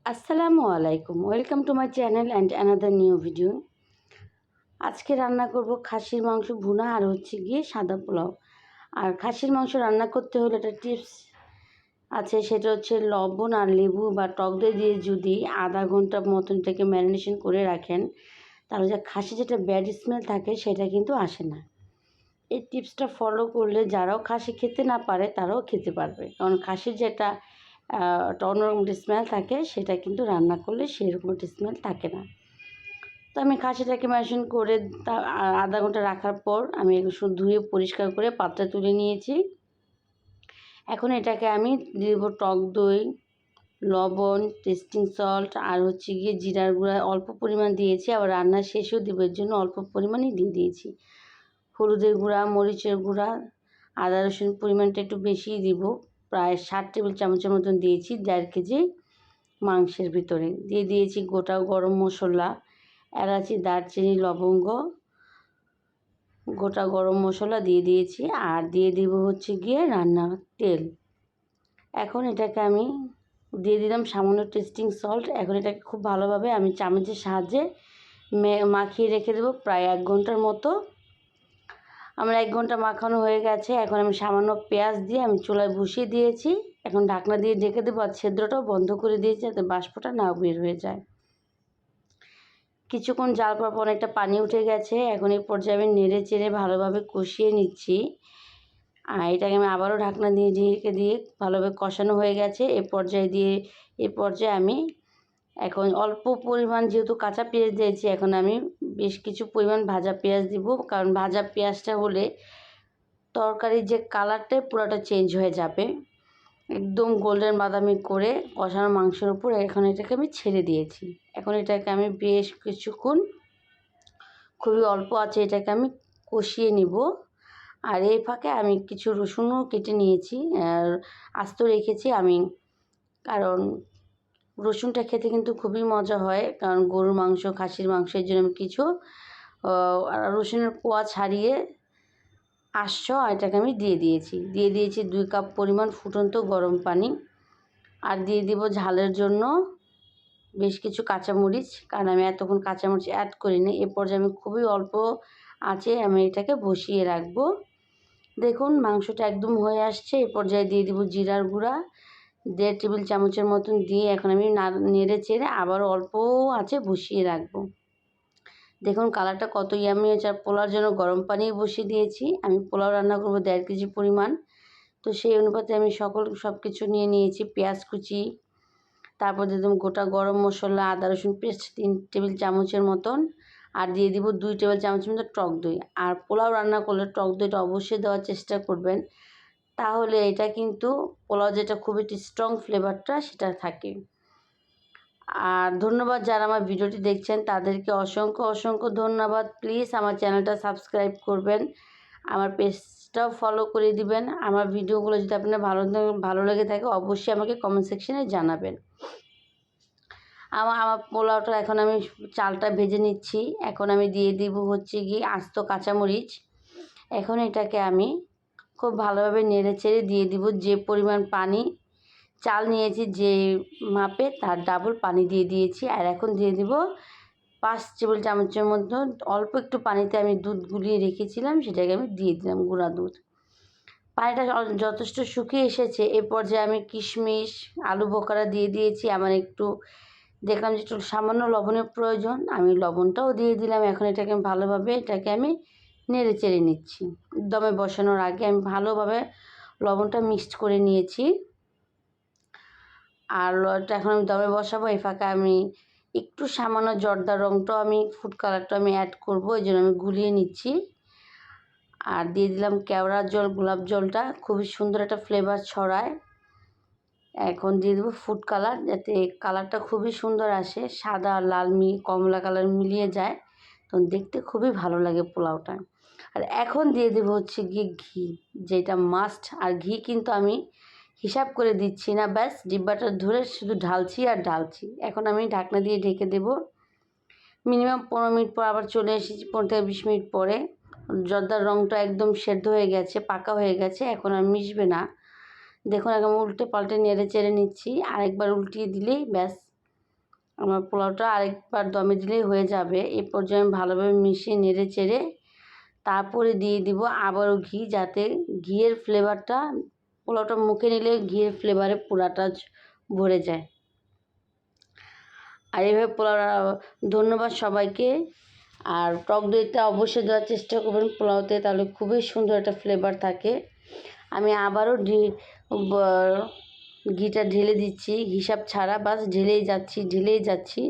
আসসালামু আলাইকুম, welcome to my channel and another new video. আজকে রান্না করব খাসির মাংস ভুনা আর হচ্ছে গিয়ে সাদা পোলাও। আর খাসির মাংস রান্না করতে হলে একটা টিপস আছে, সেটা হচ্ছে লবণ আর লেবু বা টক দই দিয়ে যদি আধা ঘন্টা মতন থেকে ম্যারিনেশন করে রাখেন, তাহলে যে খাসি যেটা ব্যাড স্মেল থাকে সেটা কিন্তু আসে না। এই টিপসটা ফলো করলে যারাও খাসি খেতে না পারে তারাও খেতে পারবে, কারণ খাসির যেটা একটা অন্যরকম স্মেল থাকে সেটা কিন্তু রান্না করলে সেরকম স্মেল থাকে না। তো আমি খাসিটাকে ম্যারিনেশন করে আধা ঘন্টা রাখার পর আমি একটু ধুয়ে পরিষ্কার করে পাত্রে তুলে নিয়েছি। এখন এটাকে আমি দিয়ে দেবো টক দই, লবণ, টেস্টিং সল্ট আর হচ্ছে গিয়ে জিরার গুঁড়া অল্প পরিমাণ দিয়েছি, আবার রান্না শেষেও দেবো, এর জন্য অল্প পরিমাণই দিয়ে দিয়েছি। হলুদের গুঁড়া, মরিচের গুঁড়া, আদা রসুন পরিমাণটা একটু বেশিই দিব, প্রায় 60 টেবিল চামচের মতন দিয়েছি 1.5 কেজি মাংসের ভিতরে। দিয়ে দিয়েছি গোটা গরম মশলা, এলাচি, দারচিনি, লবঙ্গ, গোটা গরম মশলা দিয়ে দিয়েছি, আর দিয়ে দিব হচ্ছে গিয়ে রান্নার তেল। এখন এটাকে আমি দিয়ে দিলাম সামান্য টেস্টিং সল্ট। এখন এটাকে খুব ভালোভাবে আমি চামচের সাহায্যে মাখিয়ে রেখে দেবো প্রায় 1 ঘন্টার মতো। আমার 1 ঘন্টা মাখানো হয়ে গেছে। এখন আমি সামান্য পেঁয়াজ দিয়ে আমি চুলায় বসিয়ে দিয়েছি। এখন ঢাকনা দিয়ে ঢেকে দেবো আর ছিদ্রটাও বন্ধ করে দিয়েছি যাতে বাষ্পটা না বের হয়ে যায়। কিছুক্ষণ জাল করার পর অনেকটা পানি উঠে গেছে। এখন এই পর্যায়ে আমি নেড়ে চেড়ে ভালোভাবে কষিয়ে নিচ্ছি। আর এটাকে আমি আবারও ঢাকনা দিয়ে ঢেকে দিয়ে ভালোভাবে কষানো হয়ে গেছে। এই পর্যায়ে আমি এখন অল্প পরিমাণ, যেহেতু কাঁচা পেঁয়াজ দিয়েছি, এখন আমি বেশ কিছু পরিমাণ ভাজা পেঁয়াজ দিব, কারণ ভাজা পেঁয়াজটা হলে তরকারির যে কালারটা পুরোটা চেঞ্জ হয়ে যাবে। একদম গোল্ডেন বাদামি করে কষানো মাংসের উপর এখন এটাকে আমি ছেড়ে দিয়েছি। এখন এটাকে আমি বেশ কিছুক্ষণ খুবই অল্প আছে এটাকে আমি কষিয়ে নিব। আর এই ফাঁকে আমি কিছু রসুনও কেটে নিয়েছি, আর আস্ত রেখেছি আমি, কারণ রসুনটা খেতে কিন্তু খুবই মজা হয়, কারণ গরুর মাংস, খাসির মাংস, এর জন্য আমি কিছু রসুনের কোয়া ছাড়িয়ে এটাকে আমি দিয়ে দিয়েছি 2 কাপ পরিমাণ ফুটন্ত গরম পানি। আর দিয়ে দিব ঝালের জন্য বেশ কিছু কাঁচামরিচ, কারণ আমি এতক্ষণ কাঁচামরিচ অ্যাড করিনি। এ পর্যায়ে আমি খুবই অল্প আঁচে আমি এটাকে বসিয়ে রাখবো। দেখুন মাংসটা একদম হয়ে আসছে। এ পর্যায়ে দিয়ে দিব জিরার গুঁড়া 1.5 টেবিল চামচের মতন দিয়ে এখন আমি নেড়ে চেড়ে আবার অল্প আঁচে বসিয়ে রাখবো। দেখুন কালারটা কত ইয়ামি হয়েছে। আর পোলাওর জন্য গরম পানি বসিয়ে দিয়েছি। আমি পোলাও রান্না করবো 1.5 কেজি পরিমাণ, তো সেই অনুপাতে আমি সব কিছু নিয়ে নিয়েছি। পেঁয়াজ কুচি, তারপর দিয়ে দিলাম গোটা গরম মশলা, আদা রসুন পেস্ট 3 টেবিল চামচের মতন, আর দিয়ে দিব 2 টেবিল চামচের মতো টক দই। আর পোলাও রান্না করলে টক দইটা অবশ্যই দেওয়ার চেষ্টা করবেন, তাহলে এটা কিন্তু পোলাও যেটা খুব একটি স্ট্রং ফ্লেভারটা সেটা থাকে। আর ধন্যবাদ যারা আমার ভিডিওটি দেখছেন তাদেরকে অসংখ্য ধন্যবাদ। প্লিজ আমার চ্যানেলটা সাবস্ক্রাইব করবেন, আমার পেজটাও ফলো করে দিবেন। আমার ভিডিওগুলো যদি আপনার ভালো লেগে থাকে অবশ্যই আমাকে কমেন্ট সেকশনে জানাবেন। আমার পোলাওটা এখন আমি চালটা ভেজে নিচ্ছি। এখন আমি দিয়ে দিব হচ্ছে গিয়ে আস্ত কাঁচামরিচ। এখন এটাকে আমি খুব ভালোভাবে নেড়ে চেড়ে দিয়ে দিব যে পরিমাণ পানি চাল নিয়েছি, যে মাপে তার ডাবল পানি দিয়ে দিয়েছি। আর এখন দিয়ে দিব 5 টেবিল চামচের মতো অল্প একটু পানিতে আমি দুধ গুলিয়ে রেখেছিলাম, সেটাকে আমি দিয়ে দিলাম, গুঁড়া দুধ। পানিটা যথেষ্ট শুকিয়ে এসেছে। এ পর্যায়ে আমি কিশমিশ, আলু বোখারা দিয়ে দিয়েছি। আমার একটু দেখলাম যে একটু সামান্য লবণের প্রয়োজন, আমি লবণটাও দিয়ে দিলাম। এখন এটাকে ভালোভাবে নেড়ে চেড়ে নিচ্ছি। দমে বসানোর আগে আমি ভালোভাবে লবণটা মিক্সড করে নিয়েছি। আর এখন আমি দমে বসাবো। এই ফাঁকে আমি একটু সামান্য জর্দার রঙটাও ফুড কালারটা আমি অ্যাড করবো, এই জন্য আমি গুলিয়ে নিচ্ছি। আর দিয়ে দিলাম কেওড়া জল, গোলাপ জলটা খুবই সুন্দর একটা ফ্লেভার ছড়ায়। এখন দিয়ে দেবো ফুড কালার, যাতে কালারটা খুবই সুন্দর আসে, সাদা আর লাল কমলা কালার মিলিয়ে যায়, তখন দেখতে খুবই ভালো লাগে পোলাওটা। আর এখন দিয়ে দেবো হচ্ছে গিয়ে ঘি, যেটা মাস্ট। আর ঘি কিন্তু আমি হিসাব করে দিচ্ছি না, ব্যাস ডিব্বাটা ধরে শুধু ঢালছি আর ঢালছি। এখন আমি ঢাকনা দিয়ে ঢেকে দেব। মিনিমাম 15 মিনিট পর আবার চলে এসেছি, 15 থেকে 20 মিনিট পরে। জর্দার রঙটা একদম সেদ্ধ হয়ে গেছে, পাকা হয়ে গেছে, এখন আর মিশবে না। দেখুন একদম উল্টে পাল্টে নেড়ে চেড়ে নিচ্ছি, আরেকবার উল্টিয়ে দিলেই ব্যাস আমার পোলাওটা আরেকবার দমে দিলেই হয়ে যাবে। এই পর্যায়ে আমি ভালোভাবে মিশিয়ে নেড়ে চেড়ে তারপরে দিয়ে দিব আবারও ঘি, যাতে ঘিয়ের ফ্লেভারটা, পোলাওটা মুখে নিলে ঘিয়ের ফ্লেভারে পুরাটা ভরে যায়। আর এইভাবে পোলাও, ধন্যবাদ সবাইকে। আর টক দইটা অবশ্যই দেওয়ার চেষ্টা করবেন পোলাওতে, তাহলে খুবই সুন্দর একটা ফ্লেভার থাকে। আমি আবারও ঘিটা ঢেলে দিচ্ছি, হিসাব ছাড়া, বাস ঢেলেই যাচ্ছি।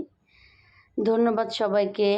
ধন্যবাদ সবাইকে।